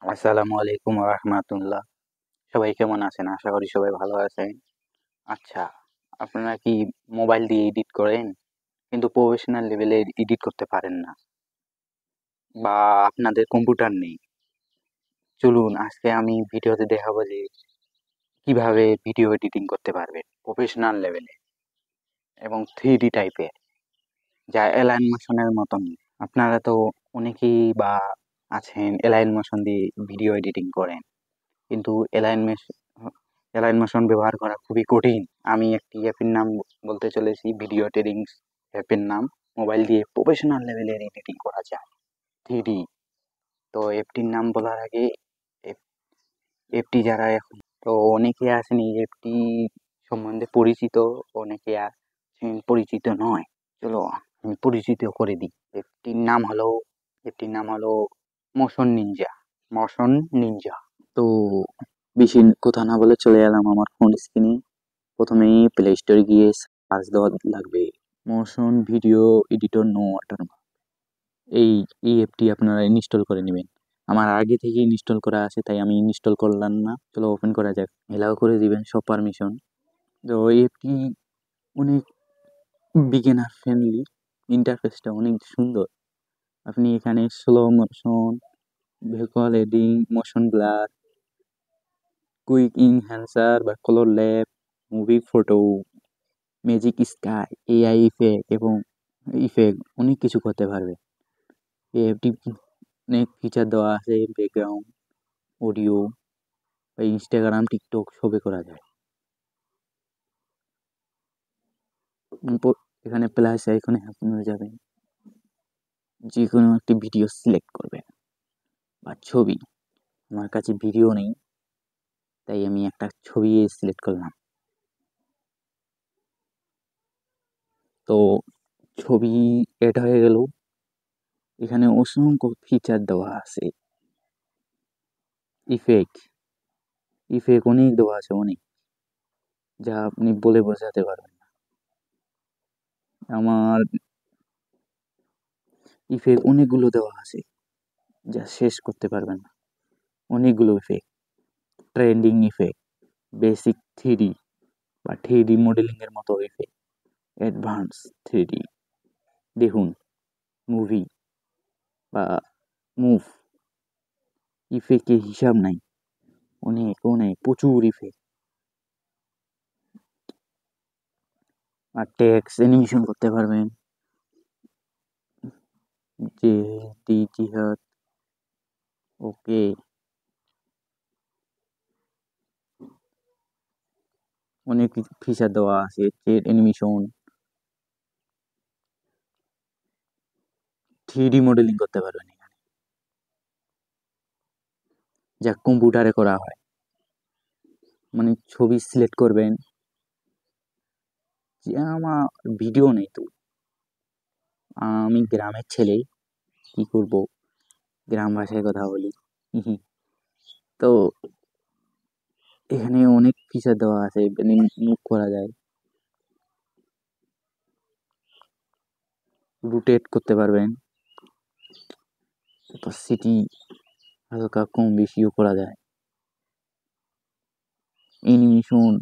আসসালামু আলাইকুম রাহমাতুল্লাহ। সবাই কেমন আছেন? আশা করি সবাই ভালো আছেন। আচ্ছা, আপনারা কি মোবাইল দিয়ে এডিট করেন কিন্তু প্রফেশনাল লেভেলে এডিট করতে পারেন না, বা আপনাদের কম্পিউটার নেই? চলুন আজকে আমি ভিডিওতে দেখাবো যে কিভাবে ভিডিও এডিটিং করতে পারবেন প্রফেশনাল লেভেলে এবং 3D টাইপের, যা অ্যালাইন মোশনের মতন। আপনারা তো অনেকেই বা আছেন অ্যালাইন মোশন দিয়ে ভিডিও এডিটিং করেন, কিন্তু অ্যালাইন মোশন ব্যবহার করা খুবই কঠিন। আমি একটি অ্যাপের নাম বলতে চলেছি, ভিডিও এডিটিং অ্যাপের নাম। মোবাইল দিয়ে প্রফেশনাল লেভেলের এডিটিং করা যায় 3D। তো অ্যাপটির নাম বলার আগে অ্যাপটি যারা এখন, তো অনেকে আছেন এই অ্যাপটি সম্বন্ধে পরিচিত, অনেকে আছেন পরিচিত নয়। চলো আমি পরিচিত করে দিই। অ্যাপটির নাম হলো মোশন নিনজা। তো বেশি কথা না বলে চলে এলাম আমার ফোন স্ক্রিনে। প্রথমেই প্লে স্টোরে গিয়ে সার্চ দেওয়া লাগবে motion video editor no watermark. এই এই অ্যাপটি আপনারা ইনস্টল করে নেবেন। আমার আগে থেকে ইনস্টল করা আছে, তাই আমি ইনস্টল করলাম না। চলো ওপেন করা যাক। এলাও করে দিবেন সব পারমিশন। তো এই অ্যাপটি অনেক বিগিনার ফ্রেন্ডলি, ইন্টারফেসটা অনেক সুন্দর। আপনি এখানে slow motion, vehicle adding, motion blur, quick enhancer বা colour lab, movie photo, magic sky, AI effect এবং ইফেক্ট অনেক কিছু করতে পারবে। এই অ্যাপটি অনেক ফিচার দেওয়া আছে, ব্যাকগ্রাউন্ড, অডিও বা ইনস্টাগ্রাম, টিকটক সবে করা যায়। এখানে প্লাস আইকনে আপনারা যাবেন, যে কোনো একটি ভিডিও সিলেক্ট করবেন বা ছবি। আমার কাছে ভিডিও নেই, তাই আমি একটা ছবি সিলেক্ট করলাম। তো ছবি এড হয়ে গেল। এখানে অসংখ্য ফিচার দেওয়া আছে। ইফেক্ট অনেক দেওয়া আছে, অনেক, যা আপনি বলে বোঝাতে পারবেন না। আমার ইফেক্ট অনেকগুলো দেওয়া আছে, যা শেষ করতে পারবেন না। অনেকগুলো effect, trending effect, basic 3D বা 3D মডেলিং এর মতো ইফেক্ট, অ্যাডভান্স 3D। দেখুন, মুভি বা মুভ, ইফেক্টের হিসাব নাই, অনেক অনেক প্রচুর ইফেক্ট। আর টেক্সট অ্যানিমেশন করতে পারবেন, জিহাদ, ওকে। অনেক ফিচার দেওয়া আছে, চেট অ্যানিমেশন, 3D মডেলিং করতে পারবেন এখানে, যা কম্পিউটারে করা হয়। মানে ছবি সিলেক্ট করবেন, যে আমার ভিডিও নেই, তো আমি গ্রামের ছেলে, কি করব, গ্রাম ভাষায় কথা বলি। তো এখানে অনেক ফিচার দেওয়া আছে, মুভ করা যায়, রোটেট করতে পারবেন, সিটি হালকা কম বেশিও করা যায়, অ্যানিমেশন,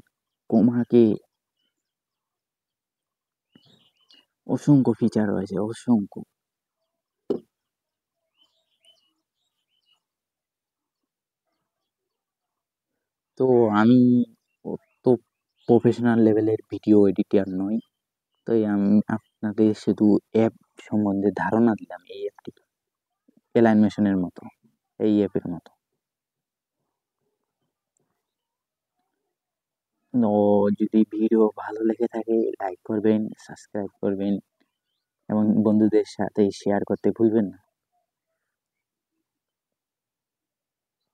কমাকে, অসংখ্য ফিচার রয়েছে, অসংখ্য। তো আমি তো প্রফেশনাল লেভেলের ভিডিও এডিটর নই, তাই আমি আপনাদের শুধু অ্যাপ সম্বন্ধে ধারণা দিলাম। এই অ্যাপটি অ্যালাইনমেশনের মতো, এই অ্যাপের মতো। ও, যদি ভিডিও ভালো লেগে থাকে লাইক করবেন, সাবস্ক্রাইব করবেন এবং বন্ধুদের সাথে শেয়ার করতে ভুলবেন না।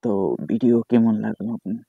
তো ভিডিও কেমন লাগলো আপনার?